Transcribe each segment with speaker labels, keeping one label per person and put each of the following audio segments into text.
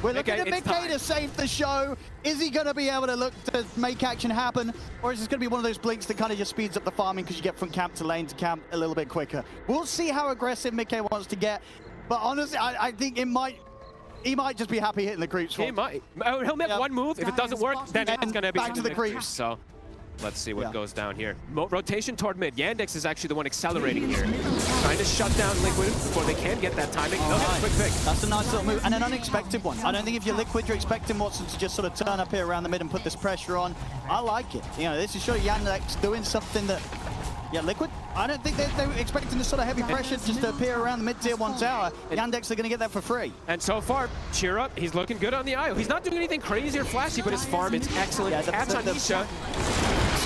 Speaker 1: We're looking at Mickey to save the show. Is he going to be able to look to make action happen? Or is this going to be one of those blinks that kind of just speeds up the farming because you get from camp to lane to camp a little bit quicker? We'll see how aggressive Mickey wants to get. But honestly, I think he might just be happy hitting the creeps.
Speaker 2: He might. He'll make one move. If it doesn't work, then it's going to be
Speaker 1: back to the creeps.
Speaker 2: So let's see what goes down here. Rotation toward mid. Yandex is actually the one accelerating here. Trying to shut down Liquid before they can get that timing. No, quick pick.
Speaker 1: That's a nice little move, and an unexpected one. I don't think if you're Liquid, you're expecting Watson to just sort of turn up here around the mid and put this pressure on. I like it. You know, this is showing Yandex doing something that, yeah, Liquid, I don't think they were expecting this sort of heavy pressure just to appear around the mid-tier 1 tower. Yandex are going to get that for free.
Speaker 2: And so far, cheer up. He's looking good on the IO. He's not doing anything crazy or flashy, but his farm is excellent. Catch on Isha.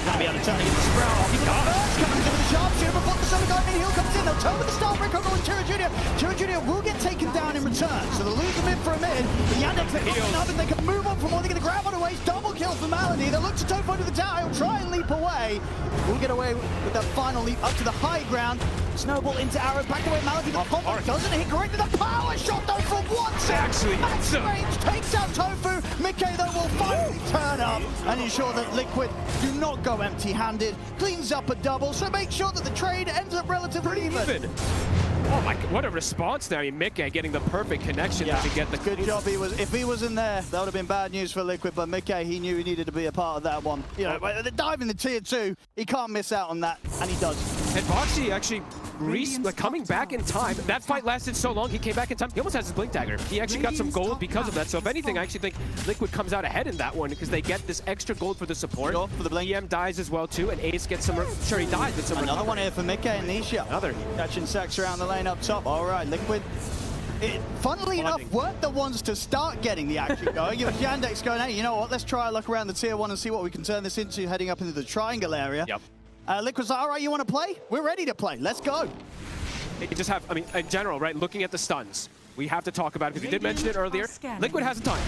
Speaker 1: Gonna be able to turn against the Sprout. He's got it. Coming into the sharpshooter before the Solar Guardian heal comes in. They'll turn with the Star Break over with Chira Jr. Chira Jr. will get taken down in return, so they'll lose the mid for a mid. The Yandex, they're close enough and they can move on from one. They're going to grab on away. Double kill for Malady. They'll look to Tofo to the tower. He'll try and leap away. We'll get away with that final leap up to the high ground. Snowball into arrows, back away Malady. The combo doesn't hit correct with the power shot though for once.
Speaker 2: Actually,
Speaker 1: Max range takes out Tofu. Mickey though will finally turn up and ensure that Liquid do not go empty-handed. Cleans up a double, so make sure that the trade ends up relatively even.
Speaker 2: Oh my, what a response there. Mickey getting the perfect connection to get the
Speaker 1: good job. If he was in there, that would have been bad news for Liquid, but Mickey, he knew he needed to be a part of that one. You know, the dive in the tier 2, he can't miss out on that, and he does.
Speaker 2: And Boxy actually coming back in time. That fight lasted so long, he came back in time. He almost has his Blink Dagger. He actually got some gold because of that. So if anything, I actually think Liquid comes out ahead in that one because they get this extra gold for the support.
Speaker 1: Sure, for the Blink.
Speaker 2: EM dies as well too, and Ace gets some, sure he dies, but some
Speaker 1: Another one here for Mickey and Nisha.
Speaker 2: Another.
Speaker 1: Catching sacks around the lane up top. All right, Liquid. Funnily enough, weren't the ones to start getting the action going. It was Yandex going, hey, you know what, let's try a look around the tier 1 and see what we can turn this into heading up into the triangle area.
Speaker 2: Yep.
Speaker 1: Liquid's like, all right, you want to play? We're ready to play. Let's go.
Speaker 2: You just have, I mean, in general, right, looking at the stuns, we have to talk about it because we did mention it earlier. Liquid has a ton.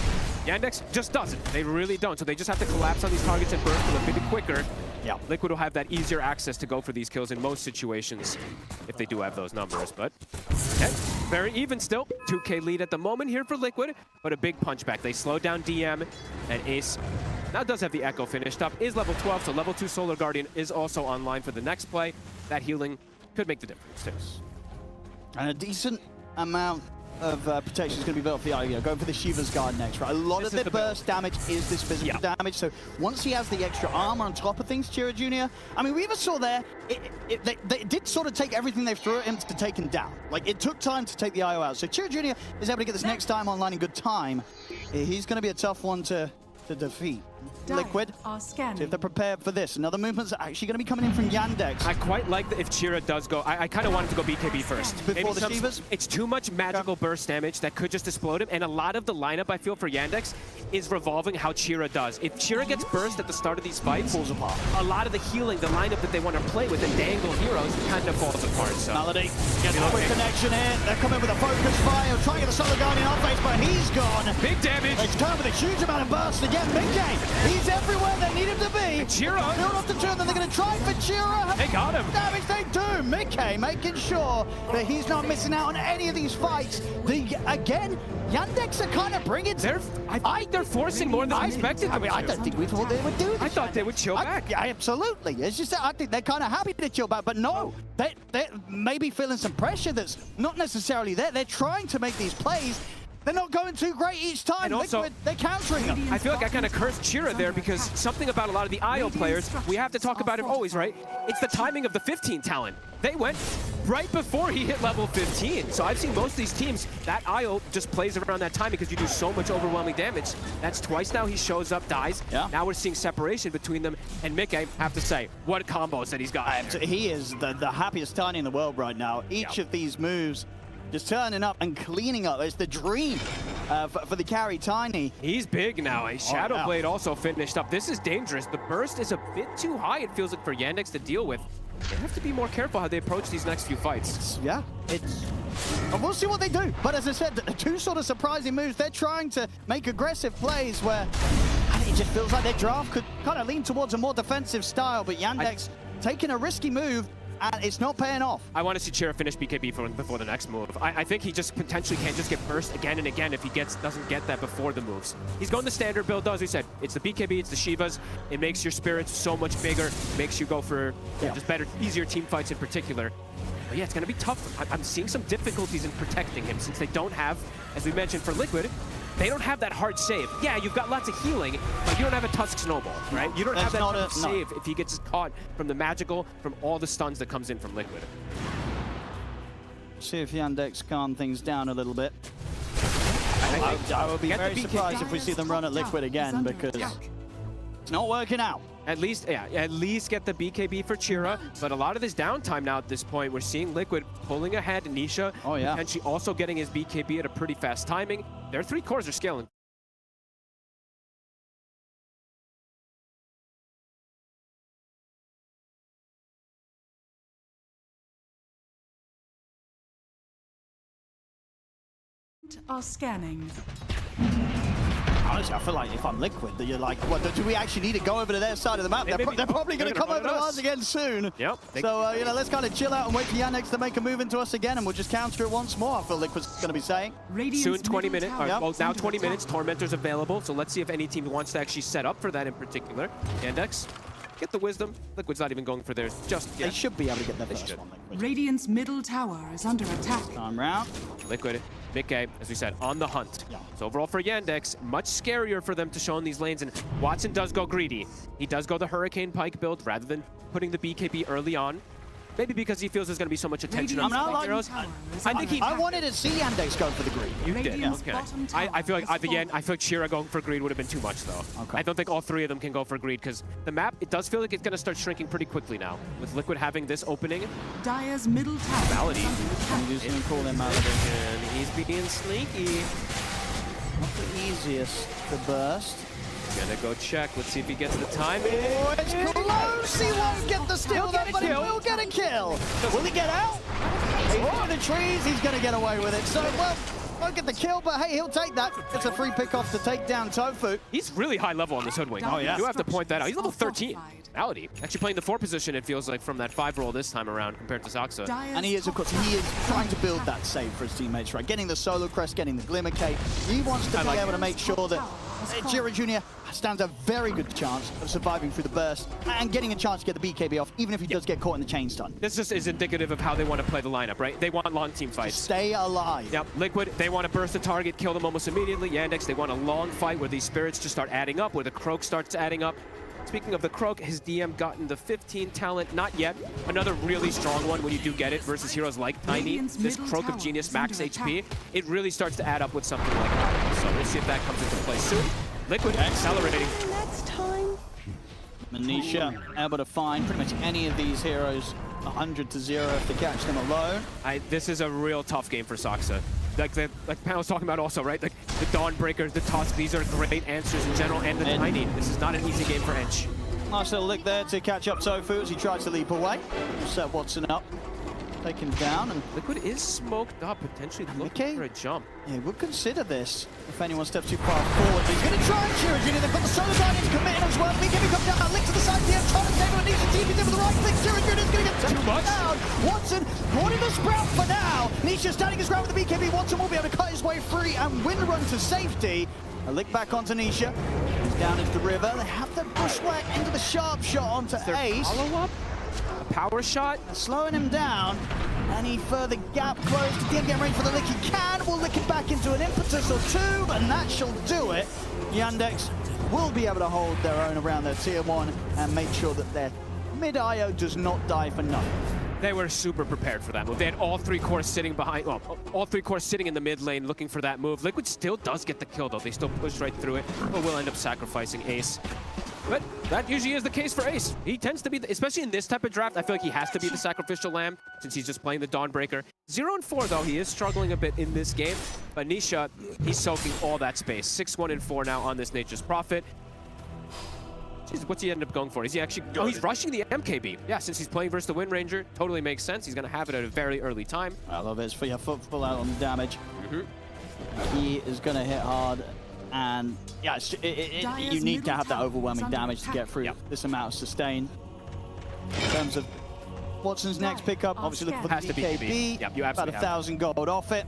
Speaker 2: Yandex just doesn't. They really don't. So they just have to collapse on these targets and burst a little bit quicker. Yeah. Liquid will have that easier access to go for these kills in most situations if they do have those numbers. But okay, very even still. 2K lead at the moment here for Liquid, but a big punchback. They slow down DM, and Ace now does have the Echo finished up. Is level 12, so level 2 Solar Guardian is also online for the next play. That healing could make the difference too.
Speaker 1: And a decent amount of protection is going to be built for the IO. Going for the Shiva's Guard next, right? A lot of their burst damage is this physical damage, so once he has the extra armor on top of things, Chira Jr., I mean, we even saw there, they did sort of take everything they threw at him to take him down. Like, it took time to take the IO out. So Chira Jr. is able to get this next time online in good time. He's going to be a tough one to defeat. Liquid, see if they're prepared for this. Another movement's actually going to be coming in from Yandex.
Speaker 2: I quite like that if Chira does go, I kind of wanted to go BKB first.
Speaker 1: Before the Shivas?
Speaker 2: It's too much magical burst damage that could just explode him, and a lot of the lineup, I feel, for Yandex is revolving how Chira does. If Chira gets burst at the start of these fights,
Speaker 1: falls apart.
Speaker 2: A lot of the healing, the lineup that they want to play with and dangle heroes kind of falls apart. So.
Speaker 1: Malady gets a quick connection in. They're coming with a focus fire, trying to get the Solar Guardian off base, but he's gone.
Speaker 2: Big damage.
Speaker 1: It's turned with a huge amount of burst again. Mickey, he's everywhere they need him to be.
Speaker 2: Chira.
Speaker 1: Build off the turn, then they're going to try for Chira.
Speaker 2: They got him.
Speaker 1: Damage they do. Mickey making sure that he's not missing out on any of these fights. Again, Yandex are kind of bringing...
Speaker 2: I think they're forcing more than I expected.
Speaker 1: I mean, I don't think we thought they would do this.
Speaker 2: I thought they would chill back.
Speaker 1: Yeah, absolutely. It's just that I think they're kind of happy to chill back, but no, they're maybe feeling some pressure that's not necessarily there. They're trying to make these plays. They're not going too great each time.
Speaker 2: And also,
Speaker 1: Liquid, they're countering them.
Speaker 2: I feel like I kind of cursed Chira there because something about a lot of the IO players, we have to talk about it always, right? It's the timing of the 15 talent. They went right before he hit level 15. So I've seen most of these teams, that IO just plays around that time because you do so much overwhelming damage. That's twice now he shows up, dies. Yeah. Now we're seeing separation between them. And Mick, I have to say, what combos that he's got.
Speaker 1: He is the happiest Tiny in the world right now. Each of these moves just turning up and cleaning up. It's the dream for the carry Tiny.
Speaker 2: He's big now. A Shadow Blade also finished up. This is dangerous. The burst is a bit too high, it feels like, for Yandex to deal with. They have to be more careful how they approach these next few fights.
Speaker 1: And we'll see what they do. But as I said, two sort of surprising moves. They're trying to make aggressive plays where it just feels like their draft could kind of lean towards a more defensive style. But Yandex taking a risky move and it's not paying off.
Speaker 2: I want to see Chira finish BKB before the next move. I think he just potentially can just get burst again and again if he doesn't get that before the moves. He's going the standard build, though, as we said. It's the BKB, it's the Shivas. It makes your spirits so much bigger, makes you go for just better, easier team fights in particular. But yeah, it's going to be tough. I'm seeing some difficulties in protecting him since they don't have, as we mentioned for Liquid, they don't have that hard save. Yeah, you've got lots of healing, but you don't have a Tusk Snowball, right? You don't have that hard save if he gets caught from the magical, from all the stuns that comes in from Liquid.
Speaker 1: See if Yandex calm things down a little bit. I would be very surprised if we see them run at Liquid again because it's not working out.
Speaker 2: At least get the BKB for Chira, but a lot of this downtime now at this point, we're seeing Liquid pulling ahead, Nisha, and she also getting his BKB at a pretty fast timing. Their 3 cores are scaling.
Speaker 3: Are scanning.
Speaker 1: Honestly, I feel like if I'm Liquid, that you're like, what, do we actually need to go over to their side of the map? They're probably going to come over to ours again soon.
Speaker 2: Yep.
Speaker 1: So, you know, let's kind of chill out and wait for Yandex to make a move into us again, and we'll just counter it once more, I feel Liquid's going to be saying.
Speaker 2: Soon, 20 minutes. Well, now 20 minutes. Tormentor's available, so let's see if any team wants to actually set up for that in particular. Yandex, get the wisdom. Liquid's not even going for theirs just yet.
Speaker 1: They should be able to get their first one, Liquid.
Speaker 3: Radiant's middle tower is under attack.
Speaker 1: Time round.
Speaker 2: Liquid, mid-game, as we said, on the hunt. So overall for Yandex, much scarier for them to show in these lanes, and Watson does go greedy. He does go the Hurricane Pike build rather than putting the BKB early on. Maybe because he feels there's going to be so much attention on the heroes.
Speaker 1: I wanted to see Yandex go for the greed.
Speaker 2: You did, okay. I feel like Chira going for greed would have been too much, though.
Speaker 1: Okay.
Speaker 2: I don't think all 3 of them can go for greed, because the map, it does feel like it's going to start shrinking pretty quickly now. With Liquid having this opening.
Speaker 3: Dire's middle tower.
Speaker 2: Malady.
Speaker 1: Call them Malady.
Speaker 2: And he's being sneaky.
Speaker 1: Not the easiest to burst.
Speaker 2: Gonna go check. Let's see if he gets the timing.
Speaker 1: Oh, it's close. He won't get the steal, though, but he will get a kill. Will he get out? Oh, in the trees, he's going to get away with it. So, well, won't get the kill, but hey, he'll take that. It's a free pick-off to take down Tofu.
Speaker 2: He's really high level on this Hoodwink.
Speaker 1: Oh, yeah.
Speaker 2: You do have to point that out. He's level 13. Malady. Actually playing the 4 position, it feels like, from that 5 roll this time around compared to Zaxa.
Speaker 1: And he is, of course, he is trying to build that save for his teammates, right? Getting the solo crest, getting the glimmer cape. He wants to be able to make sure that Chira Jr. stands a very good chance of surviving through the burst and getting a chance to get the BKB off, even if he does get caught in the chain stun.
Speaker 2: This just is indicative of how they want to play the lineup, right? They want long team fights.
Speaker 1: Stay alive.
Speaker 2: Yep, Liquid, they want to burst the target, kill them almost immediately. Yandex, they want a long fight where these spirits just start adding up, where the Croak starts adding up. Speaking of the Croak, his DM gotten the 15 talent, not yet. Another really strong one when you do get it versus heroes like Tiny. This Croak of Genius max HP, it really starts to add up with something like that. So we'll see if that comes into play soon. Liquid accelerating.
Speaker 4: Next time.
Speaker 1: Manisha able to find pretty much any of these heroes 100 to 0 if they catch them alone.
Speaker 2: This is a real tough game for Zaxa. Like Pan was talking about also, right? Like the Dawnbreaker, the Tusk, these are great answers in general, and the Tiny. This is not an easy game for Ench.
Speaker 1: Nice little lick there to catch up Tofu as he tries to leap away. Set Watson up, take him down, and
Speaker 2: Liquid is smoked up, potentially looking for a jump.
Speaker 1: Yeah, we'll consider this if anyone steps too far forward. He's going to try and Chira Jr. They've got the solo guardians committing as well. BKB comes down, lick to the side here, trying to take him, and Nisha TP's in with the right click. Chira Jr. is going to get taken down. Watson wanting the sprout for now. Nisha standing his ground with the BKB. Watson will be able to cut his way free and win run to safety. A lick back onto Nisha. He's down into the river. They have the bushwhack into the sharp shot onto Ace.
Speaker 2: Follow-up? A power shot?
Speaker 1: Slowing him down. Any further gap closed? DM getting ready for the lick. He can. We'll lick it back into an impetus or 2, and that shall do it. Yandex will be able to hold their own around their tier 1 and make sure that their mid-IO does not die for nothing.
Speaker 2: They were super prepared for that move. They had all 3 cores sitting behind, well, all 3 cores sitting in the mid lane looking for that move. Liquid still does get the kill, though. They still push right through it, but will end up sacrificing Ace. But that usually is the case for Ace. He tends to be, especially in this type of draft, I feel like he has to be the sacrificial lamb since he's just playing the Dawnbreaker. 0 and 4, though, he is struggling a bit in this game. But Nisha, he's soaking all that space. 6-1 and 4 now on this Nature's Prophet. Jeez, what's he end up going for? Is he actually... Oh, he's rushing the MKB. Yeah, since he's playing versus the Wind Ranger, totally makes sense. He's going to have it at a very early time.
Speaker 1: I love it. It's for your full out on the damage. He is going to hit hard. And yeah, you need to have that overwhelming damage to get through this amount of sustain. In terms of Watson's next pickup. Obviously looking for the
Speaker 2: Has to be
Speaker 1: BKB.
Speaker 2: Yep, you
Speaker 1: About
Speaker 2: absolutely
Speaker 1: 1,000 gold off it.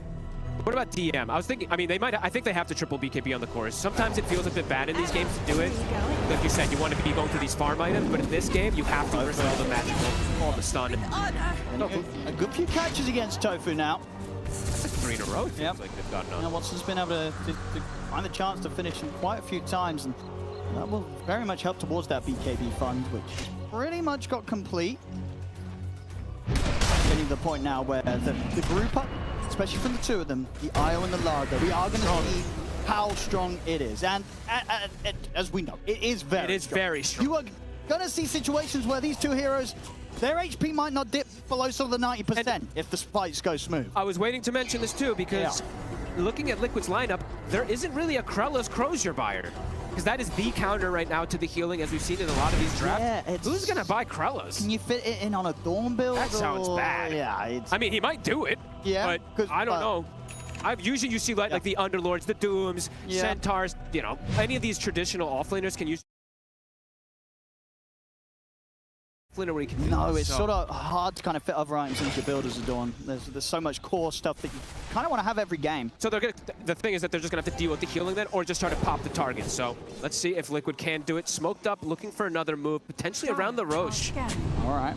Speaker 2: What about DM? I was thinking, I mean, they might, I think they have to triple BKB on the course. Sometimes it feels a bit bad in these games to do it. Like you said, you want to be going through these farm items, but in this game, you have to versus all the magical, all the stun.
Speaker 1: A good few catches against Tofu now.
Speaker 2: That's like 3 in a row, it feels
Speaker 1: Yep.
Speaker 2: like they've gotten on.
Speaker 1: Now Watson's been able to find the chance to finish him quite a few times, and that will very much help towards that BKB fund, which pretty much got complete. Getting to the point now where the group up, especially from the two of them, the IO and the Largo, we are going to see how strong it is. And as we know, it is very strong.
Speaker 2: Very strong.
Speaker 1: You are going to see situations where these two heroes, their HP might not dip below sort of the 90% if the fights go smooth.
Speaker 2: I was waiting to mention this too, because looking at Liquid's lineup, there isn't really a Krellis Crozier buyer. Because that is the counter right now to the healing, as we've seen in a lot of these drafts.
Speaker 1: Yeah,
Speaker 2: who's going to buy Krellis?
Speaker 1: Can you fit it in on a Dawn build?
Speaker 2: That sounds bad.
Speaker 1: Yeah,
Speaker 2: I mean, he might do it,
Speaker 1: Yeah,
Speaker 2: but I don't know. Usually you see like the Underlords, the Dooms, Centaurs, you know, any of these traditional offlaners can use where he can do
Speaker 1: No,
Speaker 2: this,
Speaker 1: it's
Speaker 2: so.
Speaker 1: sort of hard to kind of fit other items into your build as a Dawn. There's so much core stuff that you kind of want to have every game.
Speaker 2: So they're gonna, the thing is that they're just going to have to deal with the healing then, or just try to pop the target. So let's see if Liquid can do it. Smoked up, looking for another move, potentially around the Roche.
Speaker 1: All right.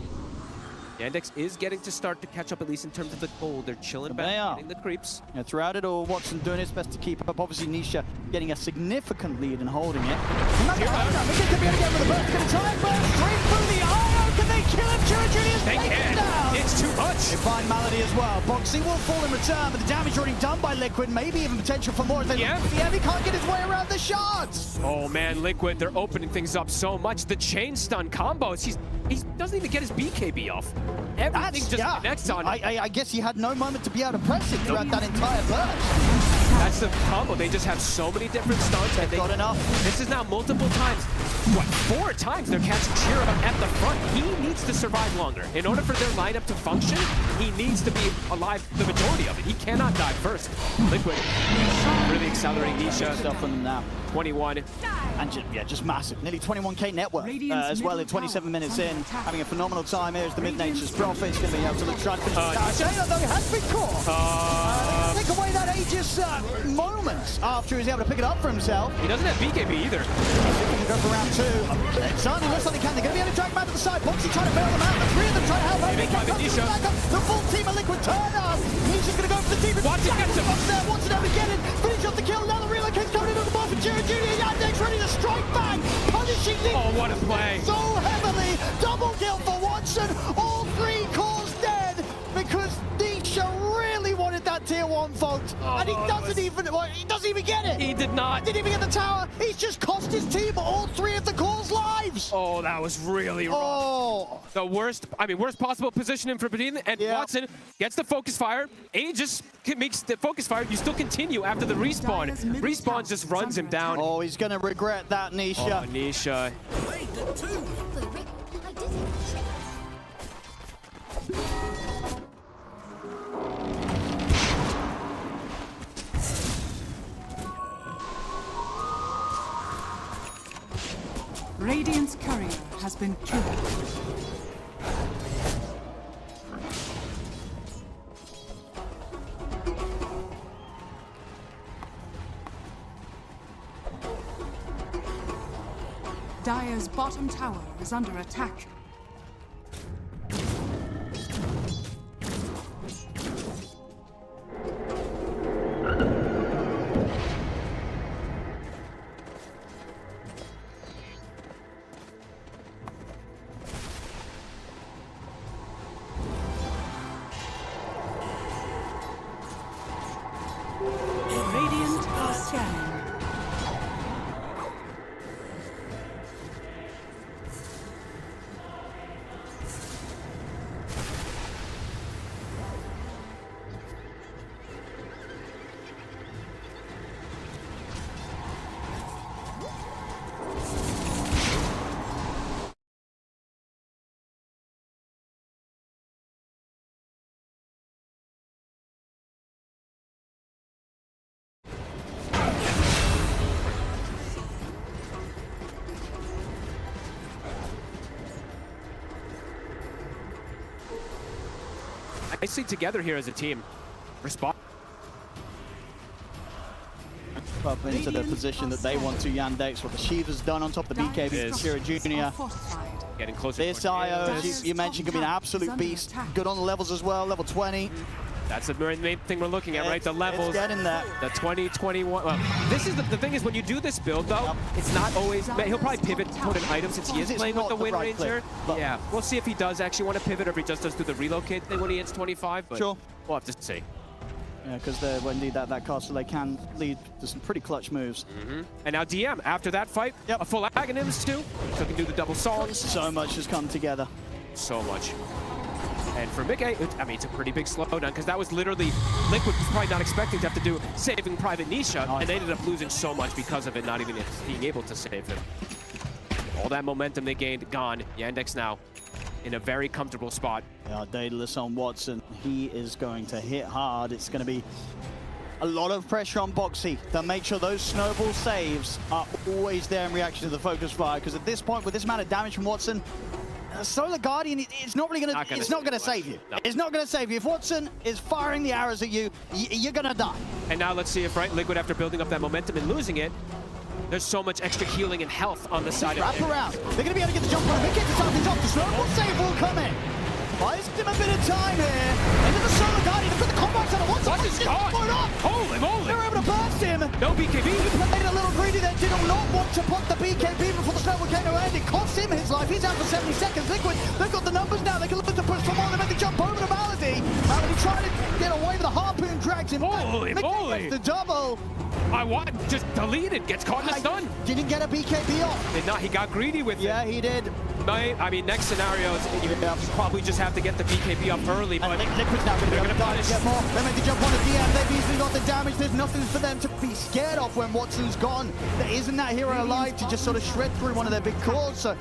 Speaker 2: Yandex is getting to start to catch up, at least in terms of the gold. They're chilling
Speaker 1: They
Speaker 2: back,
Speaker 1: are.
Speaker 2: getting the creeps.
Speaker 1: Yeah, throughout it all, Watson doing his best to keep up. Obviously, Nisha getting a significant lead and holding it. Another Mickey could be able to get with the burst. Going to try and burst straight through the IO. Can they kill him? Chirajunius
Speaker 2: They
Speaker 1: taken
Speaker 2: can.
Speaker 1: down.
Speaker 2: It's too much.
Speaker 1: They find Malady as well. Boxy will fall in return, but the damage already done by Liquid. Maybe even potential for more. If they
Speaker 2: Yeah.
Speaker 1: he can't get his way around the shards.
Speaker 2: Oh man, Liquid, they're opening things up so much. The chain stun combos, he doesn't even get his BKB off. Everything just connects on him.
Speaker 1: I guess he had no moment to be able to press it throughout that entire burst.
Speaker 2: That's the combo. They just have so many different stuns.
Speaker 1: They've got enough.
Speaker 2: This is now multiple times. What, 4 times they're catching Chira at the front. He needs to survive longer. In order for their lineup to function, he needs to be alive the majority of it. He cannot die first. Liquid really accelerating Nisha.
Speaker 1: Stuff from them now.
Speaker 2: 21.
Speaker 1: And just massive. Nearly 21k net worth as well in 27 minutes in. Having a phenomenal time here as the Mid-Nature's Prophet. He's going to be able to look try to finish the target, though he has been caught. Take away that Aegis moments after he's able to pick it up for himself.
Speaker 2: He doesn't have BKB either.
Speaker 1: He can go for round 2. It certainly looks like they can. They're going to be able to drag him out to the side. Boxy trying to bail them out. The 3 of them trying to help out. The full team of Liquid turn up. He's just going to go for the team.
Speaker 2: Watson gets him.
Speaker 1: Watson able to get it. Finish off the kill. Now the relocate's coming into the ball for Jira Jr. Yandex ready to strike back. Punishing Nick.
Speaker 2: Oh, what a play.
Speaker 1: So heavily. Double kill for Watson. All 3 cores dead because Nisha really wanted that tier 1 vote. And he doesn't even get it.
Speaker 2: He did not.
Speaker 1: Didn't even get the tower. He's just cost his team all 3 of the cores lives.
Speaker 2: Oh, that was really wrong.
Speaker 1: Oh.
Speaker 2: The worst possible positioning for Badin, and Watson gets the focus fire. Aegis makes the focus fire. You still continue after the respawn. Respawn just runs him down.
Speaker 1: Oh, he's going to regret that, Nisha.
Speaker 2: Oh, Nisha.
Speaker 3: Radiant's courier has been killed. Dire's bottom tower is under attack. Radiant are scanning.
Speaker 2: nicely together here as a team. Respond.
Speaker 1: Up into the position that they want to. Yandex, what the Shiva's done on top of the BKB, Shira Jr.
Speaker 2: Getting closer.
Speaker 1: This IO, as you mentioned, could be an absolute beast. Good on the levels as well, level 20.
Speaker 2: That's the main thing we're looking at, right? The levels.
Speaker 1: It's getting there.
Speaker 2: The 20, 21. Well, this is the thing is when you do this build, though, it's not always. He'll probably pivot, put an item since he is playing with the Wind Ranger. Yeah, we'll see if he does actually want to pivot or if he just does do the relocate thing when he hits 25. But
Speaker 1: sure.
Speaker 2: We'll have to see.
Speaker 1: Yeah, because indeed that castle, they can lead to some pretty clutch moves.
Speaker 2: And now DM, after that fight, a full Aghanim's too, so he can do the double songs.
Speaker 1: So much has come together.
Speaker 2: So much. And for Mickey, I mean, it's a pretty big slowdown because that was literally, Liquid was probably not expecting to have to do saving Private Nisha, and they ended up losing so much because of it, not even being able to save him. All that momentum they gained, gone. Yandex now in a very comfortable spot.
Speaker 1: Yeah, Daedalus on Watson. He is going to hit hard. It's going to be a lot of pressure on Boxy to make sure those snowball saves are always there in reaction to the focus fire. Because at this point, with this amount of damage from Watson, Solar Guardian, it's not really going to. It's not going to save you. No. It's not going to save you. If Watson is firing the arrows at you, you're going to die.
Speaker 2: And now let's see if Liquid, after building up that momentum and losing it, there's so much extra healing and health on the side of it.
Speaker 1: Wrap around. They're going to be able to get the jump on him. He gets the top. The snowball save will come in. Buys him a bit of time here. Into the Solar Guardian. They've got the combats on it. Watson
Speaker 2: is gone. Holy moly.
Speaker 1: They're able to burst him.
Speaker 2: No BKB.
Speaker 1: He played a little greedy there. Did not want to put the BKB before the snowball came around. It cost him his life. He's out for 70 seconds. Liquid, they've got the numbers now. They can look to push for more. They make the jump over to Malady. Malady trying to get away with the harpoon, drags him back.
Speaker 2: Holy moly.
Speaker 1: The double.
Speaker 2: I want just deleted, gets caught in the stun.
Speaker 1: Didn't get a BKB off.
Speaker 2: Did not, he got greedy with it.
Speaker 1: Yeah, he did.
Speaker 2: I mean, next scenario is you probably just have to get the BKB up early. But
Speaker 1: Liquid's now going to punish. Get more. They make the jump on the DM. They've easily got the damage. There's nothing for them to be scared of when Watson's gone. There isn't that hero alive to just sort of shred through one of their big cores. So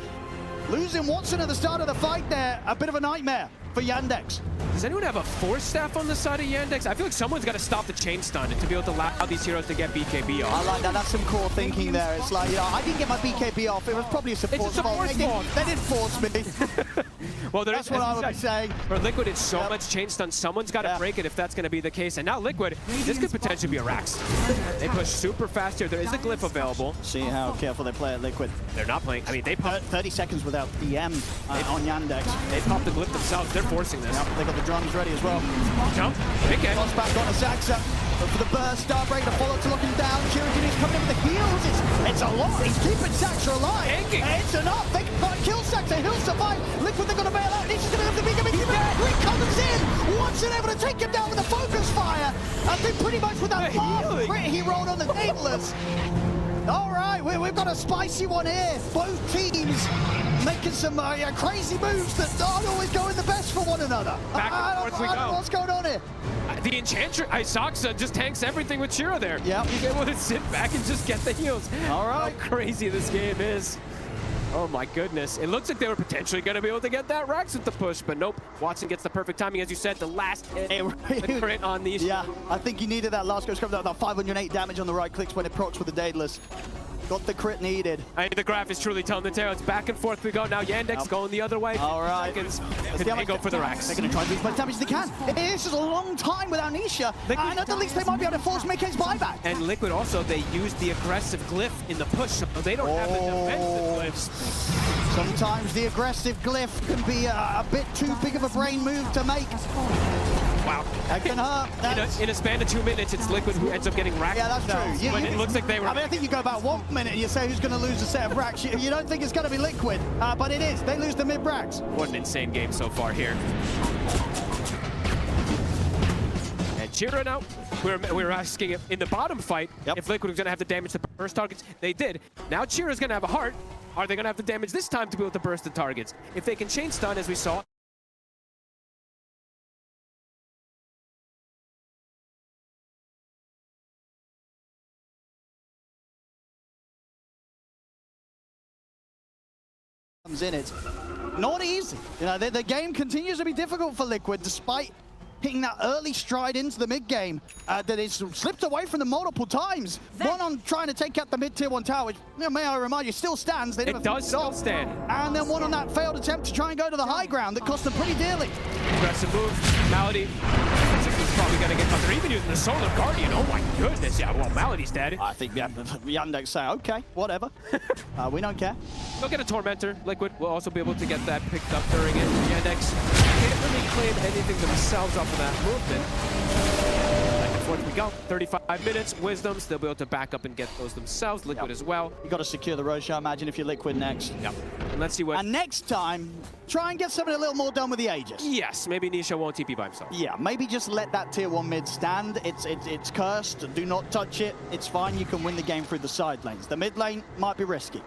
Speaker 1: losing Watson at the start of the fight there, a bit of a nightmare for Yandex.
Speaker 2: Does anyone have a force staff on the side of Yandex? I feel like someone's got to stop the chain stun to be able to allow these heroes to get BKB off.
Speaker 1: I like that. That's some core thinking there. It's like, I didn't get my BKB off. It was probably a support fault. They didn't force me.
Speaker 2: Well,
Speaker 1: that's what I would be saying.
Speaker 2: For Liquid, it's so much chain stun. Someone's got to break it if that's going to be the case. And now Liquid, this could potentially be a Rax. They push super fast here. There is a glyph available.
Speaker 1: See how careful they play at Liquid.
Speaker 2: They're not playing. I mean, they pop
Speaker 1: 30 seconds without DM on Yandex.
Speaker 2: They pop the glyph themselves. They're forcing this.
Speaker 1: They got the drums ready as well.
Speaker 2: Jump. Okay.
Speaker 1: Toss back on a Saxa. For the burst, Starbreak to follow to look him down. Shirajini's coming in with the heals. It's a lot. He's keeping Saxa alive. It's enough. They can kill Saxa. He'll survive. Liquid, they're going to bail out. He's just going to have the BKB. He comes in. Watson able to take him down with a focus fire. I think pretty much with that bomb crit he rolled on the Daedalus. All right, we've got a spicy one here. Both teams making some crazy moves that aren't always going the best for one another.
Speaker 2: Back and forth we go.
Speaker 1: What's going on here?
Speaker 2: The Enchantress, Isaxa just tanks everything with Shira there.
Speaker 1: Yeah.
Speaker 2: He's able to sit back and just get the heals.
Speaker 1: All right.
Speaker 2: How crazy this game is. Oh my goodness. It looks like they were potentially going to be able to get that Rax with the push, but nope. Watson gets the perfect timing. As you said, the last hit, the crit on these.
Speaker 1: Yeah, I think he needed that last go. That 508 damage on the right clicks when it procs with the Daedalus. Got the crit needed.
Speaker 2: The graph is truly telling the tale. It's back and forth we go. Now Yandex going the other way.
Speaker 1: All right.
Speaker 2: They go for the Rax.
Speaker 1: They're going to try and do as much damage as they can. This is a long time without Nisha. And at the least they might be able to force Mickey's buyback.
Speaker 2: And Liquid also, they used the aggressive glyph in the push, so they don't have the defensive glyphs.
Speaker 1: Sometimes the aggressive glyph can be a bit too big of a brain move to make.
Speaker 2: Wow.
Speaker 1: That can hurt.
Speaker 2: In a span of 2 minutes, it's Liquid who ends up getting Rax.
Speaker 1: Yeah, that's true.
Speaker 2: It looks like they were...
Speaker 1: I mean, I think you go about 1 minute and you say who's going to lose a set of Rax. You don't think it's going to be Liquid, but it is. They lose the mid-Rax.
Speaker 2: What an insane game so far here. And Shira now, we were asking if in the bottom fight if Liquid was going to have to damage the burst targets. They did. Now Shira's going to have a heart. Are they going to have to damage this time to be able to burst the targets? If they can chain stun, as we saw,
Speaker 1: in it. Not easy. The game continues to be difficult for Liquid despite hitting that early stride into the mid game that is slipped away from them multiple times. One on trying to take out the mid tier 1 tower, which, may I remind you, still stands. They
Speaker 2: It does still stand.
Speaker 1: And then one on that failed attempt to try and go to the high ground that cost them pretty dearly.
Speaker 2: Aggressive move. Malady. He's probably going to get caught. They're even using the Solar Guardian. Oh my goodness. Yeah, well, Malady's dead.
Speaker 1: I think Yandex say, okay, whatever. We don't care.
Speaker 2: They'll get a Tormentor. Liquid will also be able to get that picked up during it. Yandex can't really claim anything themselves off of that movement. Back and forth we go. 35 minutes. Wisdoms, they'll be able to back up and get those themselves. Liquid as well.
Speaker 1: You got to secure the Roche, I imagine, if you're Liquid next.
Speaker 2: Yep. And let's see what...
Speaker 1: And next time, try and get something a little more done with the Aegis.
Speaker 2: Yes, maybe Nisha won't TP by himself.
Speaker 1: Yeah, maybe just let that tier 1 mid stand. It's cursed. Do not touch it. It's fine. You can win the game through the side lanes. The mid lane might be risky.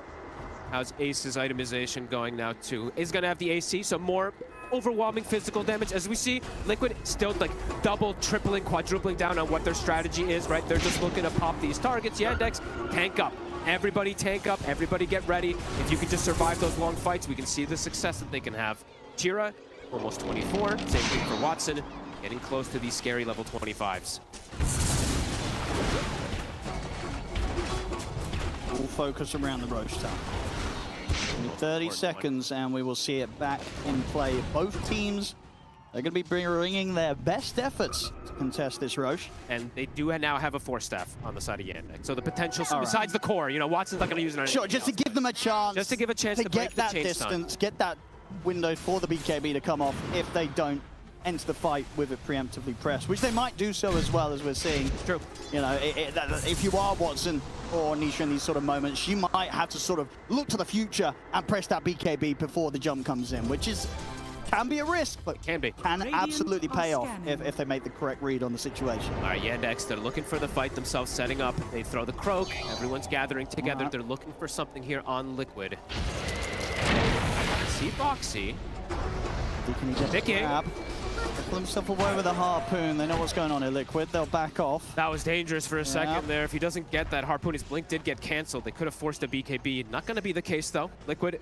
Speaker 2: How's Ace's itemization going now too? Is going to have the AC, so more overwhelming physical damage. As we see, Liquid still like double, tripling, quadrupling down on what their strategy is, right? They're just looking to pop these targets. Yandex, tank up. Everybody tank up. Everybody get ready. If you can just survive those long fights, we can see the success that they can have. Jira, almost 24. Same thing for Watson, getting close to these scary level 25s.
Speaker 1: Full focus around the Roche tower. 30 seconds and we will see it back in play. Both teams are going to be bringing their best efforts to contest this Roche.
Speaker 2: And they do now have a 4-staff on the side of Yandex. So the potential, besides the core, Watson's not going to use it on
Speaker 1: Sure, just to give them a chance.
Speaker 2: Just to give a chance to break
Speaker 1: get that
Speaker 2: the
Speaker 1: distance, get that window for the BKB to come off if they don't enter the fight with it preemptively pressed, which they might do so as well, as we're seeing.
Speaker 2: True.
Speaker 1: If you are Watson or Nisha in these sort of moments, you might have to sort of look to the future and press that BKB before the jump comes in, which can be a risk, but can absolutely pay off if they make the correct read on the situation.
Speaker 2: All right, Yandex, they're looking for the fight themselves, setting up. They throw the croak. Everyone's gathering together. They're looking for something here on Liquid. See Boxy.
Speaker 1: Picking. Pull himself away with a harpoon. They know what's going on here, Liquid. They'll back off.
Speaker 2: That was dangerous for a second there. If he doesn't get that harpoon, his blink did get canceled. They could have forced a BKB. Not going to be the case, though. Liquid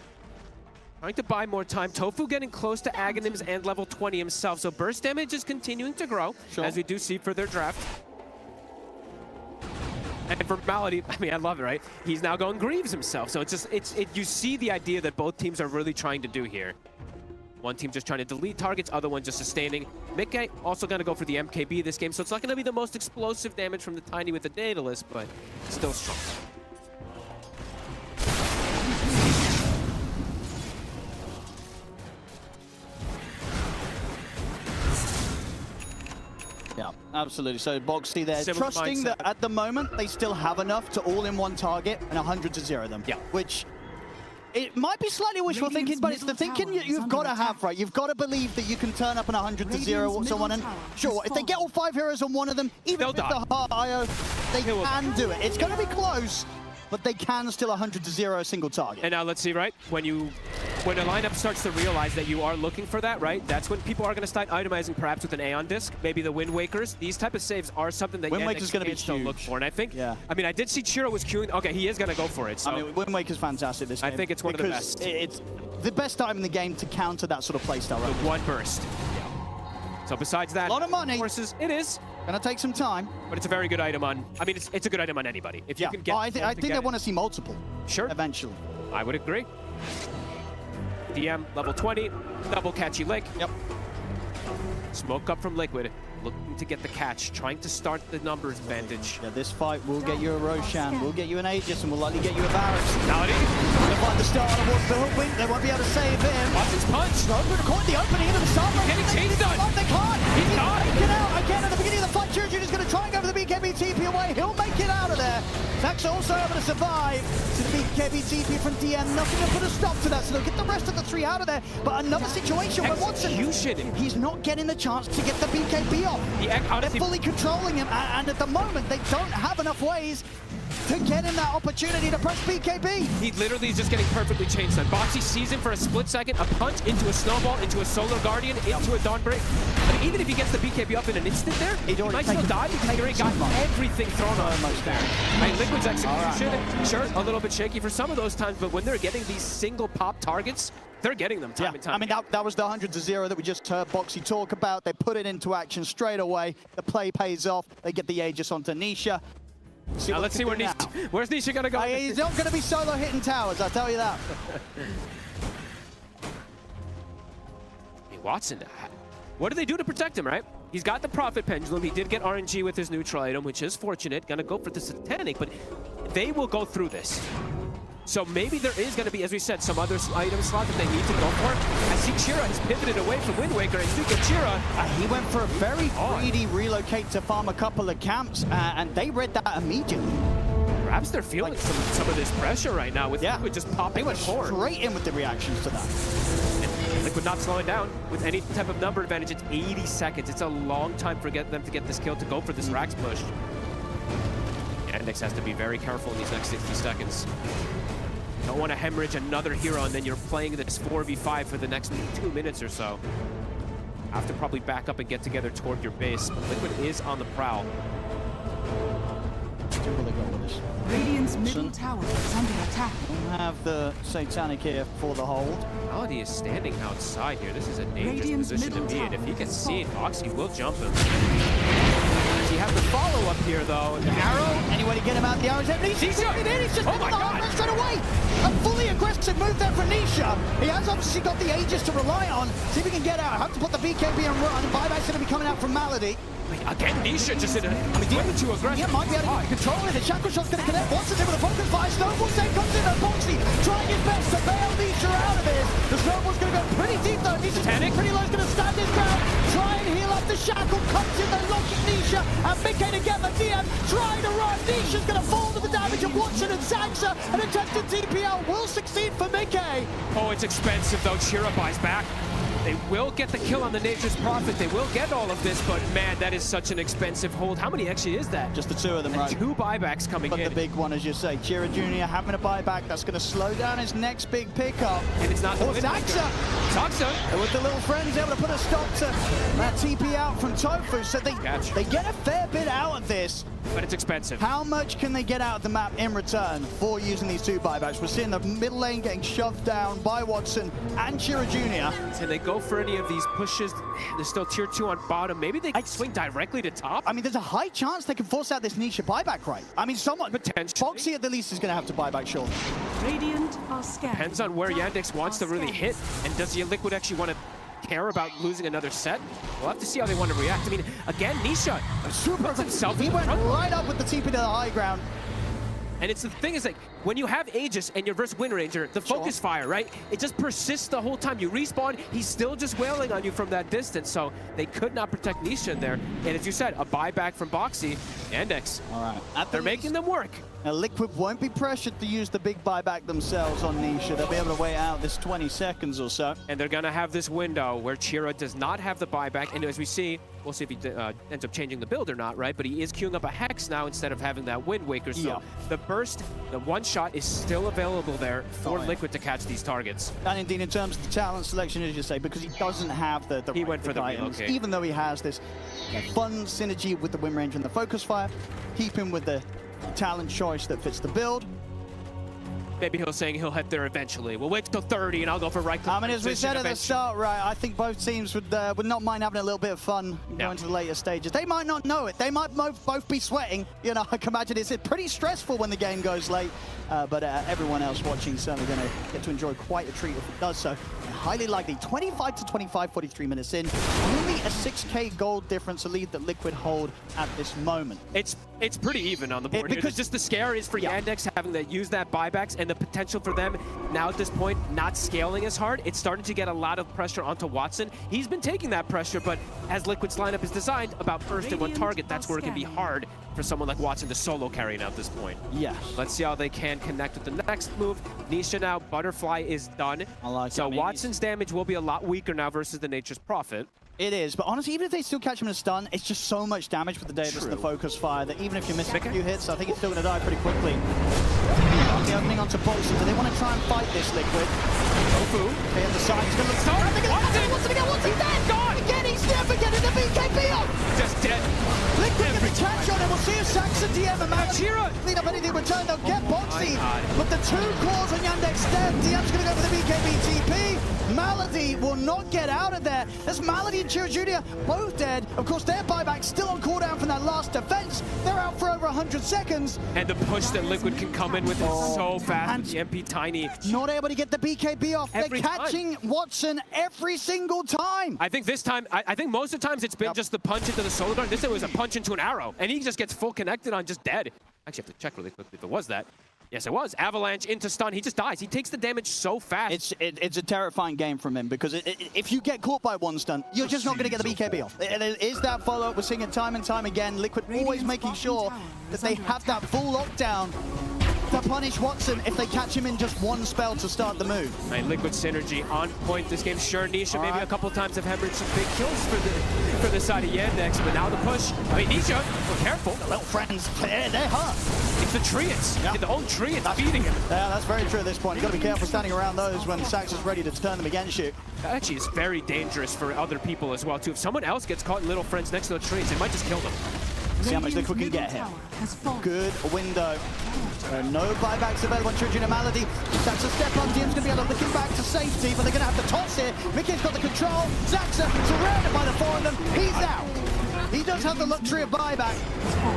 Speaker 2: trying to buy more time. Tofu getting close to Aghanims and level 20 himself. So burst damage is continuing to grow, as we do see for their draft. And for Malady, I mean, I love it, right? He's now going Greaves himself. So you see the idea that both teams are really trying to do here. One team just trying to delete targets, other one just sustaining. Mickey also going to go for the MKB this game, so it's not going to be the most explosive damage from the Tiny with the Daedalus, but still strong.
Speaker 1: Yeah, absolutely. So Boxy there, trusting that at the moment they still have enough to all-in-one target and 100 to 0 them.
Speaker 2: Yeah.
Speaker 1: Which it might be slightly wishful thinking, but it's the thinking you've got to have, right? You've got to believe that you can turn up an 100 to 0 someone, and sure, if they get all 5 heroes on one of them, even with the hard IO, they can do it. It's going to be close, but they can still 100 to 0 a single target.
Speaker 2: And now let's see, right? When a lineup starts to realize that you are looking for that, right? That's when people are going to start itemizing perhaps with an Aeon Disc, maybe the Wind Wakers. These type of saves are something that
Speaker 1: Wind Waker's going to be huge.
Speaker 2: Look for. And I think, I mean, I did see Chiro was queuing. Okay, he is going to go for it. So.
Speaker 1: I mean, Wind Waker's fantastic this game.
Speaker 2: I think it's one of the best.
Speaker 1: It's the best time in the game to counter that sort of playstyle, right?
Speaker 2: The one burst. Yeah. So besides that,
Speaker 1: a lot of money.
Speaker 2: Horses, it is.
Speaker 1: Gonna take some time.
Speaker 2: But it's a very good item on, I mean, it's a good item on anybody. If you can get
Speaker 1: I think they want to see multiple.
Speaker 2: Sure.
Speaker 1: Eventually.
Speaker 2: I would agree. DM, level 20, double catchy lick.
Speaker 1: Yep.
Speaker 2: Smoke up from Liquid, looking to get the catch, trying to start the numbers advantage.
Speaker 1: Yeah, this fight will get you a Roshan, will get you an Aegis, and will likely get you a Varus.
Speaker 2: Malady.
Speaker 1: They'll find the start towards the hook wing. They won't be able to save him.
Speaker 2: Watson's punch.
Speaker 1: No, they're caught the opening into the start.
Speaker 2: Getting chased on.
Speaker 1: They can't.
Speaker 2: He's not.
Speaker 1: Get out again at the beginning of the fight. Chirurgeon is going to try and go for the BKB TP away. He'll make it out of there. Zack's also able to survive. To the BKB TP from DM. Nothing to put a stop to that. So they'll get the rest of the 3 out of there. But another situation where Watson, he's not getting the chance to get the BKB off. They're fully controlling him. And at the moment, they don't have enough ways to get him that opportunity to press BKB.
Speaker 2: He literally is just getting perfectly chain stunned. Boxy sees him for a split second, a punch into a snowball, into a Solar Guardian, into a Dawnbreak. I mean, even if he gets the BKB up in an instant there, he might still die because he already got everything thrown on him there. I mean, Liquid's execution, sure, a little bit shaky for some of those times, but when they're getting these single pop targets, they're getting them time and time.
Speaker 1: I mean, that was the 100-0 that we just heard Boxy talk about. They put it into action straight away. The play pays off. They get the Aegis onto Nisha.
Speaker 2: Now let's see where's Nisha gonna go.
Speaker 1: He's not gonna be solo hitting towers, I'll tell you that.
Speaker 2: Hey, Watson, what do they do to protect him, right? He's got the Prophet Pendulum. He did get RNG with his neutral item, which is fortunate. Gonna go for the Satanic, but they will go through this. So maybe there is going to be, as we said, some other item slot that they need to go for. I see Chira has pivoted away from Wind Waker, and speaking of Chira,
Speaker 1: he went for a very greedy relocate to farm a couple of camps, and they read that immediately.
Speaker 2: Perhaps they're feeling some of this pressure right now with Liquid just popping
Speaker 1: went
Speaker 2: forward.
Speaker 1: Straight in with the reactions to that.
Speaker 2: And Liquid not slowing down with any type of number advantage. It's 80 seconds. It's a long time for them to get this kill to go for this Rax push. Yandex has to be very careful in these next 60 seconds. Don't want to hemorrhage another hero, and then you're playing this 4v5 for the next 2 minutes or so. Have to probably back up and get together toward your base, but Liquid is on the prowl.
Speaker 1: Where will they go with this?
Speaker 3: Radiant's middle tower is under attack.
Speaker 1: Don't have the Satanic here for the hold.
Speaker 2: Malady is standing outside here. This is a dangerous
Speaker 3: Radiant's
Speaker 2: position to be in. If he can see it, Foxy will jump him. He has the follow-up here, though.
Speaker 1: The arrow, anyway to get him out the arrows. He's just
Speaker 2: oh my God.
Speaker 1: straight away. A fully aggressive move there for Nisha. He has obviously got the Aegis to rely on. See if he can get out. Have to put the BKB and run. Buyback's going to be coming out from Malady.
Speaker 2: Again, Nisha just in a way too aggressive.
Speaker 1: Yeah, might be able to control it. The Shackle Shot's going to connect. Watson's in with a focus fire. Snowball then comes in. Boxy trying his best to bail Nisha out of this. The Snowball's going to go pretty deep though. Nisha's pretty low. He's going to stand his ground. Try and heal up the Shackle. Comes in. They're locking Nisha. And Mickey to get the DM. Trying to run. Nisha's going to fall to the damage of Watson and Zaxa. An attempted TPL will succeed for Mickey.
Speaker 2: Oh, it's expensive though. Chira buys back. They will get the kill on the Nature's Prophet. They will get all of this, but man, that is such an expensive hold. How many actually is that?
Speaker 1: Just the two of them,
Speaker 2: and
Speaker 1: right?
Speaker 2: 2 buybacks coming in.
Speaker 1: But the big one, as you say, Chira Jr. having a buyback, that's going to slow down his next big pickup.
Speaker 2: And it's not the
Speaker 1: Zaxa!
Speaker 2: Zaxa!
Speaker 1: With the little friends able to put a stop to that TP out from Tofu, so they get a fair bit out of this.
Speaker 2: But it's expensive.
Speaker 1: How much can they get out of the map in return for using these 2 buybacks? We're seeing the middle lane getting shoved down by Watson and Chira Jr.
Speaker 2: Can they go for any of these pushes? There's still tier 2 on bottom. Maybe they can swing directly to top?
Speaker 1: I mean, there's a high chance they can force out this Nisha buyback, right? I mean, someone...
Speaker 2: Potentially.
Speaker 1: Foxy at the least is going to have to buy back shortly.
Speaker 3: Radiant are scanning.
Speaker 2: Depends on where Yandex wants to really hit. And does the Liquid actually want to care about losing another set? We'll have to see how they want to react. I mean, again, Nisha puts himself
Speaker 1: He went right up with the TP to the high ground.
Speaker 2: And it's the thing is, like, when you have Aegis and you're versus Wind Ranger, the focus fire, right? It just persists the whole time. You respawn, he's still just wailing on you from that distance. So they could not protect Nisha in there. And as you said, a buyback from Boxy, Yandex.
Speaker 1: All right.
Speaker 2: They're making them work.
Speaker 1: Now, Liquid won't be pressured to use the big buyback themselves on Nisha. They'll be able to wait out this 20 seconds or so.
Speaker 2: And they're going to have this window where Chira does not have the buyback. And as we see, we'll see if he ends up changing the build or not, right? But he is queuing up a Hex now instead of having that Wind Waker. So the burst, the one shot is still available there for Liquid to catch these targets.
Speaker 1: And indeed, in terms of the talent selection, as you say, because he doesn't have the
Speaker 2: he went for the
Speaker 1: items,
Speaker 2: relocate.
Speaker 1: even though he has this fun synergy with the Wind Ranger and the Focus Fire, keep him with the talent choice that fits the build.
Speaker 2: Maybe he'll head there eventually. We'll wait till 30 and I'll go for right click.
Speaker 1: I mean, as we said at the start, right, I think both teams would not mind having a little bit of fun going to the later stages. They might not know it. They might both be sweating. You know, I can imagine it's pretty stressful when the game goes late. But everyone else watching is certainly going to get to enjoy quite a treat if it does so. And highly likely, 25 to 25, 43 minutes in. Only a 6K gold difference, a lead that Liquid hold at this moment.
Speaker 2: It's pretty even on the board because just the scare is for Yandex having to use that buybacks and the potential for them now at this point not scaling as hard. It's starting to get a lot of pressure onto Watson. He's been taking that pressure, but as Liquid's lineup is designed about first and one target, that's where it can be hard for someone like Watson to solo carry now at this point.
Speaker 1: Yes.
Speaker 2: Let's see how they can connect with the next move. Nisha now, Butterfly is done. So Watson's damage will be a lot weaker now versus the Nature's Prophet.
Speaker 1: It is, but honestly, even if they still catch him in a stun, it's just so much damage with the Davis and the focus fire that even if you miss a few hits, I think it's still going to die pretty quickly. The opening onto Bolson, do they want to try and fight this Liquid?
Speaker 2: Tofu.
Speaker 1: Okay, on the side, he's going to look. What's he dead? Gone! Again, he's never getting the BKB off!
Speaker 2: Just dead.
Speaker 1: Liquid get the catch on him. We'll see if Sax and DM and Machira clean up anything return. They'll get Boxy. But the 2 cores on Yandex dead. DM's going to go for the BKB TP. Malady will not get out of there. As Malady and Chira Jr. both dead. Of course, their buyback still on cooldown from that last defense. They're out for over 100 seconds.
Speaker 2: And the push that Liquid can come in with is so fast. And the MP Tiny.
Speaker 1: Not able to get the BKB off. They're catching Watson every single time.
Speaker 2: I think this time, I think most of the times it's been just the punch into the solar guard. This time it was a punch into an arrow. And he just gets full connected on just dead. Actually, I have to check really quickly if it was that. Yes, it was. Avalanche into stun. He just dies. He takes the damage so fast.
Speaker 1: It's a terrifying game from him because if you get caught by one stun, you're just not going to get the BKB off. It is that follow-up. We're seeing it time and time again. Liquid always making sure that they have that full lockdown to punish Watson if they catch him in just one spell to start the move.
Speaker 2: Right, Liquid synergy on point this game. Sure, Nisha maybe a couple times have hemorrhaged some big kills for the side of Yandex, but now the push. I mean, Nisha, we're careful.
Speaker 1: The little friends, they're hurt.
Speaker 2: It's the Treants. Yeah. The whole Treants feeding him.
Speaker 1: Yeah, that's very true at this point. You've got to be careful standing around those when Sax is ready to turn them against you.
Speaker 2: That actually is very dangerous for other people as well, too. If someone else gets caught in little friends next to the trees, it might just kill them.
Speaker 1: See how much Liquid can get here. Good window. No buybacks available on Children of Malady. That's a step on. DM's going to be able to look him back to safety, but they're going to have to toss here. Mickey's got the control. Zaxa surrounded by the 4 of them. He's out. He does have the luxury of buyback,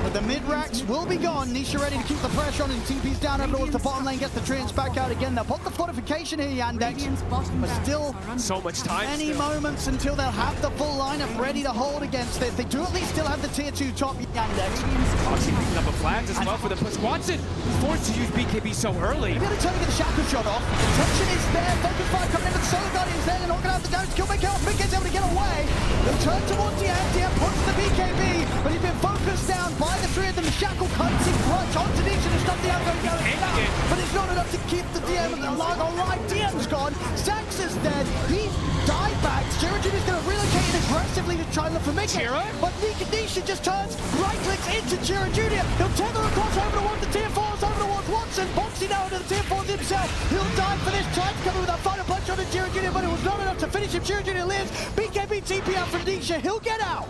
Speaker 1: but the mid-racks will be gone. Nisha ready to keep the pressure on and TP's down over towards the bottom lane, gets the Treants back out again. They'll put the fortification here, Yandex, but still
Speaker 2: so much time.
Speaker 1: Many moments until they'll have the full lineup ready to hold against it. They do at least still have the tier 2 top Yandex.
Speaker 2: Oxy picking up a flag as well for the push. Watson forced to use BKB so early.
Speaker 1: Maybe trying to get the shackle shot off. The tension is there. Focus fire coming in with the Solar Guardians there. They're not going to have the damage to kill Mickey off. Mickey's able to get away. They'll turn towards the end. DM puts the BKB, but he's been focused down by the 3 of them. Shackle cuts in clutch onto Nisha to stop the outgoing going down. But it's not enough to keep the DM alive. Alright, DM's gone. Sax is dead. He's died back. Chira Jr. is going to relocate in aggressively to try and look for Mickey. But Nisha just turns, right clicks into Chira Jr. He'll tether across over towards the tier 4s, over towards Watson. Boxy now into the tier 4s himself. He'll die for this. Tries to come in with a final punch on the Chira Jr., but it was not enough to finish him. Chira Jr. lives. BKB TP out from Nisha. He'll get out.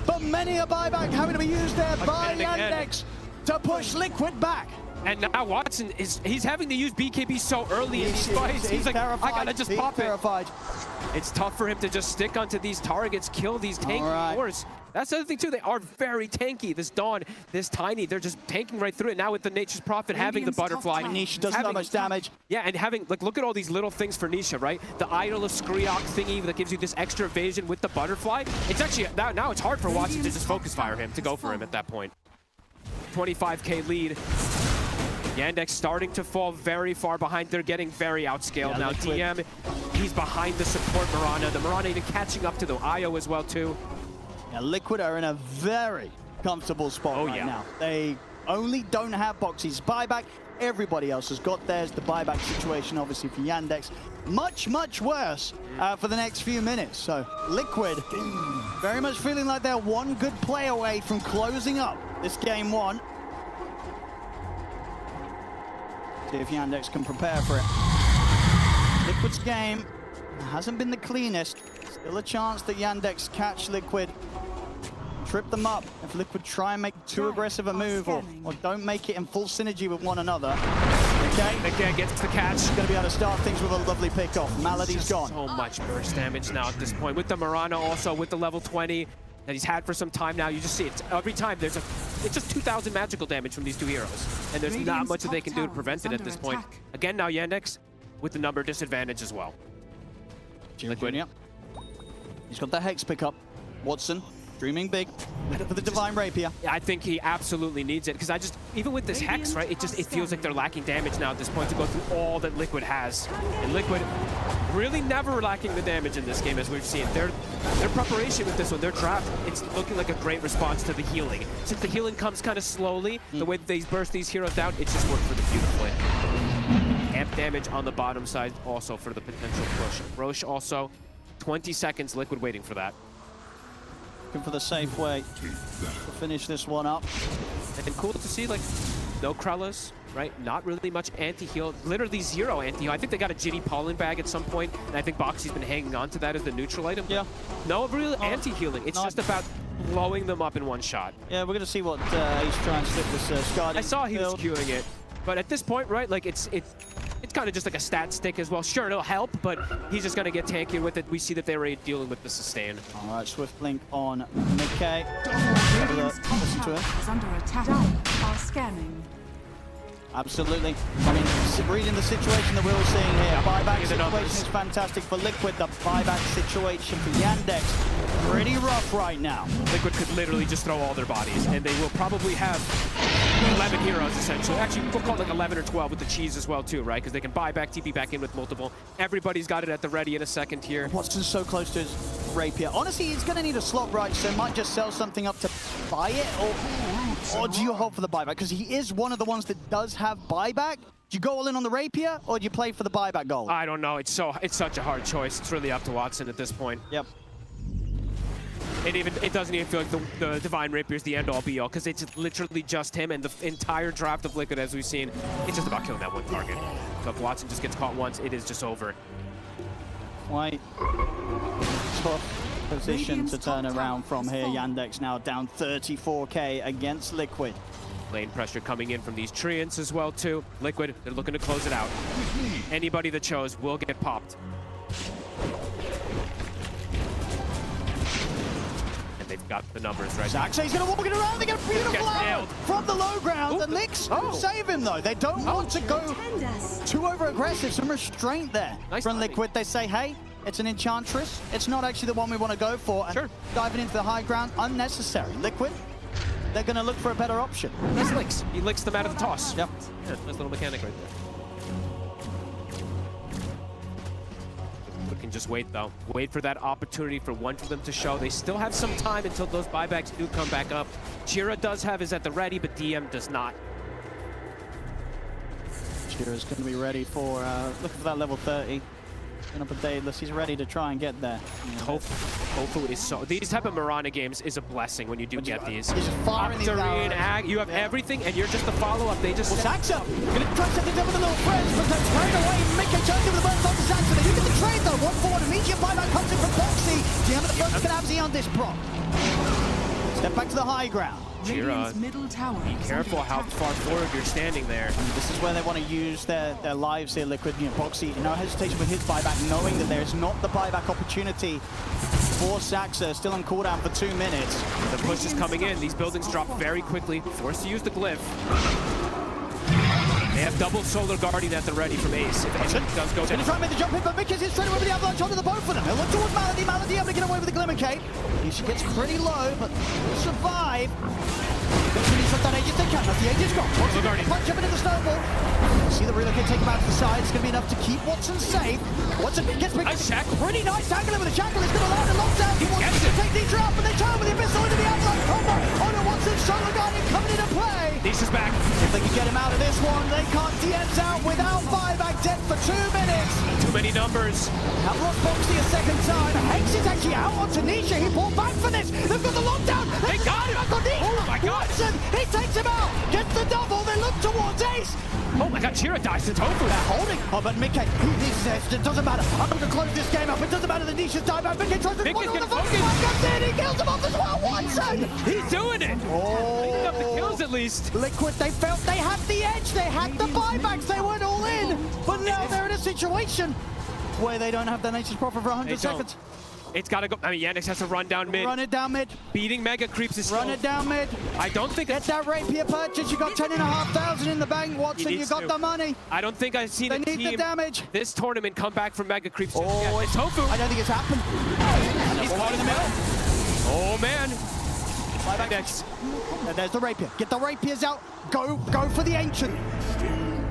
Speaker 1: But many a buyback having to be used there by Yandex to push Liquid back.
Speaker 2: And now Watson he's having to use BKB so early in these fights. He's like,
Speaker 1: terrified.
Speaker 2: I gotta just pop
Speaker 1: terrified.
Speaker 2: it. It's tough for him to just stick onto these targets, kill these tanky cores. That's the other thing too, they are very tanky. This Dawn, this Tiny, they're just tanking right through it. Now with the Nature's Prophet having the butterfly.
Speaker 1: Nisha doesn't have much damage.
Speaker 2: Yeah, and having, like, look at all these little things for Nisha, right? The Idol of Skriok thingy that gives you this extra evasion with the butterfly. It's actually, now it's hard for Watson to just focus fire him, to go for him at that point. 25k lead. Yandex starting to fall very far behind. They're getting very outscaled now.
Speaker 1: Liquid.
Speaker 2: DM, he's behind the support Mirana. The Mirana even catching up to the IO as well, too.
Speaker 1: Yeah, Liquid are in a very comfortable spot right now. They only don't have Boxy's buyback. Everybody else has got theirs. The buyback situation, obviously, for Yandex, much, much worse for the next few minutes. So Liquid very much feeling like they're one good play away from closing up this game 1. See if Yandex can prepare for it. Liquid's game hasn't been the cleanest. Still a chance that Yandex catch Liquid, trip them up. If Liquid try and make too aggressive a move or don't make it in full synergy with one another. Okay,
Speaker 2: again gets the catch.
Speaker 1: Going to be able to start things with a lovely pickoff. Malady's gone.
Speaker 2: So much burst damage now at this point. With the Mirana also, with the level 20 that he's had for some time now, you just see it. Every time it's just 2,000 magical damage from these 2 heroes. And there's not much that they can do to prevent it at this point. Again, now Yandex with the number disadvantage as well.
Speaker 1: Liquid. He's got the Hex pickup. Watson, dreaming big for the Divine Rapier.
Speaker 2: Yeah, I think he absolutely needs it, because even with this Hex, right, it feels like they're lacking damage now at this point to go through all that Liquid has. And Liquid really never lacking the damage in this game, as we've seen. Their preparation with this one, their draft, it's looking like a great response to the healing. Since the healing comes kind of slowly, the way that they burst these heroes down, it just worked for them beautifully. Amp damage on the bottom side also for the potential push. Roche also, 20 seconds, Liquid waiting for that.
Speaker 1: Looking for the safe way to finish this one up.
Speaker 2: And cool to see, like, no Krellas, right? Not really much anti-heal. Literally zero anti-heal. I think they got a Ginny Pollen bag at some point, and I think Boxy's been hanging on to that as the neutral item.
Speaker 1: Yeah.
Speaker 2: No real anti-healing. It's just about blowing them up in one shot.
Speaker 1: Yeah, we're going to see what he's trying to slip this Guardian.
Speaker 2: I saw he was
Speaker 1: build.
Speaker 2: queuing it, but at this point, right, like, it's kind of just like a stat stick as well. Sure, it'll help, but he's just going to get tanky with it. We see that they're already dealing with the sustain.
Speaker 1: All right, Swift Blink on Mickey.
Speaker 3: Radiant's top
Speaker 1: Listen to
Speaker 3: tower
Speaker 1: him.
Speaker 3: is under attack. Dire are scanning.
Speaker 1: Absolutely. I mean, reading the situation that we're all seeing here, buyback
Speaker 2: the
Speaker 1: situation
Speaker 2: numbers.
Speaker 1: is fantastic for Liquid. The buyback situation for Yandex, pretty rough right now.
Speaker 2: Liquid could literally just throw all their bodies, and they will probably have 11 heroes, essentially. Actually, we'll call it like 11 or 12 with the cheese as well, too, right? Because they can buy back, TP back in with multiple. Everybody's got it at the ready in a second here.
Speaker 1: Watson's so close to his rapier. Honestly, he's going to need a slot right, so might just sell something up to buy it, or do you hope for the buyback? Because he is one of the ones that does have buyback. Do you go all in on the rapier, or do you play for the buyback goal?
Speaker 2: I don't know. It's such a hard choice. It's really up to Watson at this point.
Speaker 1: Yep.
Speaker 2: It doesn't even feel like the Divine Rapier is the end-all be-all, because it's literally just him, and the entire draft of Liquid, as we've seen, it's just about killing that one target. So if Watson just gets caught once, it is just over.
Speaker 1: Quite tough position to turn around from here. Yandex now down 34k against Liquid.
Speaker 2: Lane pressure coming in from these Treants as well, too. Liquid, they're looking to close it out. Anybody that chose will get popped. And they've got the numbers, right?
Speaker 1: Zaxxay's going to walk it around. They get a beautiful out
Speaker 2: nailed.
Speaker 1: from the low ground.
Speaker 2: Ooh.
Speaker 1: The Licks
Speaker 2: Oh.
Speaker 1: save him, though. They don't want to go too over-aggressive. Some restraint there
Speaker 2: Nice
Speaker 1: from
Speaker 2: timing.
Speaker 1: Liquid. They say, hey, it's an Enchantress. It's not actually the one we want to go for. And
Speaker 2: Sure.
Speaker 1: diving into the high ground, unnecessary. Liquid, they're going to look for a better option.
Speaker 2: Nice licks. He licks them out of the toss.
Speaker 1: Yep.
Speaker 2: Yeah, nice little mechanic right there. We can just wait, though. Wait for that opportunity for one of them to show. They still have some time until those buybacks do come back up. Chira does have his at the ready, but DM does not.
Speaker 1: Chira's going to be ready for, looking for that level 30. Up a Daedalus, he's ready to try and get there.
Speaker 2: Tofu is so... These type of Mirana games is a blessing when you do get these.
Speaker 1: He's just firing these
Speaker 2: Octarine,
Speaker 1: arrows.
Speaker 2: Ag, you have everything, and you're just the follow-up. They just...
Speaker 1: Well, Zaxa going to try to set things up with the little friends, but they're carried away. Mickey turns over the burns onto Zaxa. They do get the trade, though. 1-4-1 immediate buyback comes in from Boxy. GM of the first Canabzi on this proc. Step back to the high ground.
Speaker 3: Radiant's middle tower
Speaker 2: Be
Speaker 3: is
Speaker 2: careful
Speaker 3: under
Speaker 2: how
Speaker 3: attack.
Speaker 2: far forward you're standing there.
Speaker 1: This is where they want to use their lives here, Liquid. You know, Boxy, no hesitation with his buyback, knowing that there is not the buyback opportunity for Zaxa. Still on cooldown for 2 minutes.
Speaker 2: The push is coming in. These buildings drop very quickly. Forced to use the glyph. They have double Solar Guardian at the ready from Ace. If anything does go
Speaker 1: He's going
Speaker 2: down.
Speaker 1: to try and make the jump in, but Mickey's in straight away with the avalanche onto the both of them. He'll look towards Malady. Malady able to get away with the Glimmer Cape. He gets pretty low, but will survive. He's got that Aegis they can. That's the Aegis gone. Watson
Speaker 2: Guardian.
Speaker 1: punch up into the snowball. See the relocate take him out to the side. It's going to be enough to keep Watson safe. Watson gets picked
Speaker 2: Nice shackle.
Speaker 1: pretty nice tackle with a shackle. It's going to land a lockdown. He wants
Speaker 2: gets
Speaker 1: to
Speaker 2: it.
Speaker 1: take these out, but they turn with the Abyssal into the avalanche combo. Oh no, Watson, Solar Guardian coming into play.
Speaker 2: Nisha's back.
Speaker 1: If they can get him out of this one, they can't. DM's out without buyback, dead for 2 minutes.
Speaker 2: Too many numbers.
Speaker 1: Have lost Boxy a second time. Hex is actually out onto Nisha. He pulled back for this. They've got the lockdown.
Speaker 2: They got him. Oh my God.
Speaker 1: Watson, he takes him out. Gets the double. They look towards Ace.
Speaker 2: Oh my God, Chira dies to Tofu.
Speaker 1: They're holding. Oh, but Mickey, he says it doesn't matter. I'm going to close this game up. It doesn't matter that Nisha's died back. Mickey tries to
Speaker 2: Mickey's
Speaker 1: one on the
Speaker 2: getting
Speaker 1: fucking one. Comes in. He kills him off as well. Watson.
Speaker 2: He's doing it. Picking up the
Speaker 1: Oh.
Speaker 2: kills at least.
Speaker 1: Liquid, they felt they had the edge. They had the buybacks. They went all in. But now they're in a situation where they don't have their nature's profit for 100
Speaker 2: They don't.
Speaker 1: seconds.
Speaker 2: It's got to go. I mean, Yandex has to run down mid.
Speaker 1: Run it down mid.
Speaker 2: Beating Mega Creeps is
Speaker 1: Run
Speaker 2: still-
Speaker 1: it down mid.
Speaker 2: I don't think
Speaker 1: Get that rapier purchase. You got 10,500 in the bank, Watson. You
Speaker 2: needs
Speaker 1: got
Speaker 2: to.
Speaker 1: the money.
Speaker 2: I don't think I've seen
Speaker 1: They
Speaker 2: a
Speaker 1: need the
Speaker 2: team
Speaker 1: damage.
Speaker 2: this tournament come back from Mega Creeps. just
Speaker 1: Oh,
Speaker 2: yet.
Speaker 1: it's
Speaker 2: Tofu.
Speaker 1: I don't think it's happened.
Speaker 2: He's caught in the middle. Oh man.
Speaker 1: Buyback.
Speaker 2: Next.
Speaker 1: And there's the rapier. Get the rapiers out. Go for the ancient.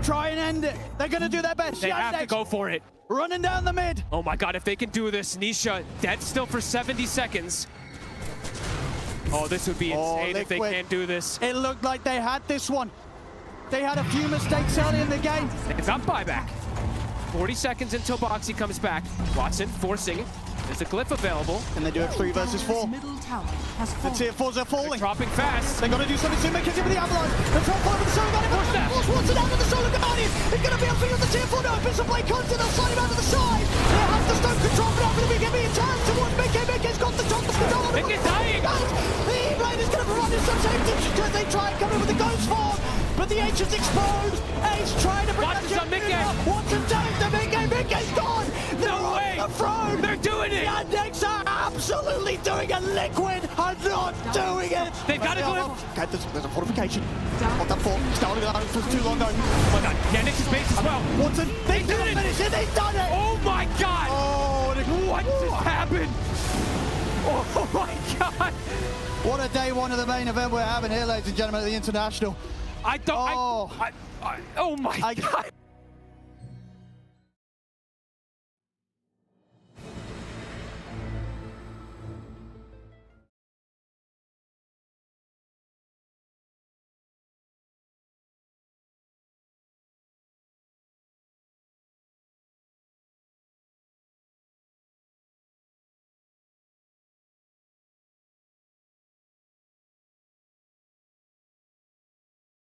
Speaker 1: Try and end it. They're going to do their best.
Speaker 2: They have to
Speaker 1: Yandex
Speaker 2: go for it.
Speaker 1: running down the mid.
Speaker 2: Oh my God, if they can do this. Nisha dead still for 70 seconds. Oh, this would be insane if they
Speaker 1: Liquid.
Speaker 2: can't do this.
Speaker 1: It looked like they had this one. They had a few mistakes early in the game.
Speaker 2: They've got buyback. 40 seconds until Boxy comes back. Watson forcing There's a glyph available.
Speaker 1: Can they do it 3 versus 4?
Speaker 3: Middle tower has
Speaker 1: The
Speaker 3: fallen.
Speaker 1: tier 4s are
Speaker 2: They're
Speaker 1: falling.
Speaker 2: dropping fast.
Speaker 1: They've got to do something soon. Make it with the avalanche. The top 4 with the solo guardian. Force Watson out with the solo guardian. He's going to be able to get the tier 4 now. Bits of play comes in. They'll slide him out to the side. They have the stone control, but now going to be giving a chance towards Mickey. Mickey's got the top control.
Speaker 2: Mickey's dying.
Speaker 1: The E-Blade is going to provide him some safety because they try and come in with the ghost form. But the H is exposed. Ace trying to bring
Speaker 2: Watson's on Mickey.
Speaker 1: Watson down to Mickey. Mickey's gone.
Speaker 2: No way.
Speaker 1: The throne.
Speaker 2: They're doing it.
Speaker 1: Yandex are absolutely doing it. Liquid are not doing it.
Speaker 2: They've got a glyph.
Speaker 1: Okay, there's a fortification. On that fort. Started it out for too long though.
Speaker 2: Oh my god, Yandex's base as well.
Speaker 1: Watson, they
Speaker 2: did it.
Speaker 1: Finish it. They've done it.
Speaker 2: Oh my god.
Speaker 1: Oh,
Speaker 2: What just happened? Oh my god.
Speaker 1: what a day one of the main event we're having here, ladies and gentlemen, at the International.
Speaker 2: I don't.
Speaker 1: Oh.
Speaker 2: Oh my god.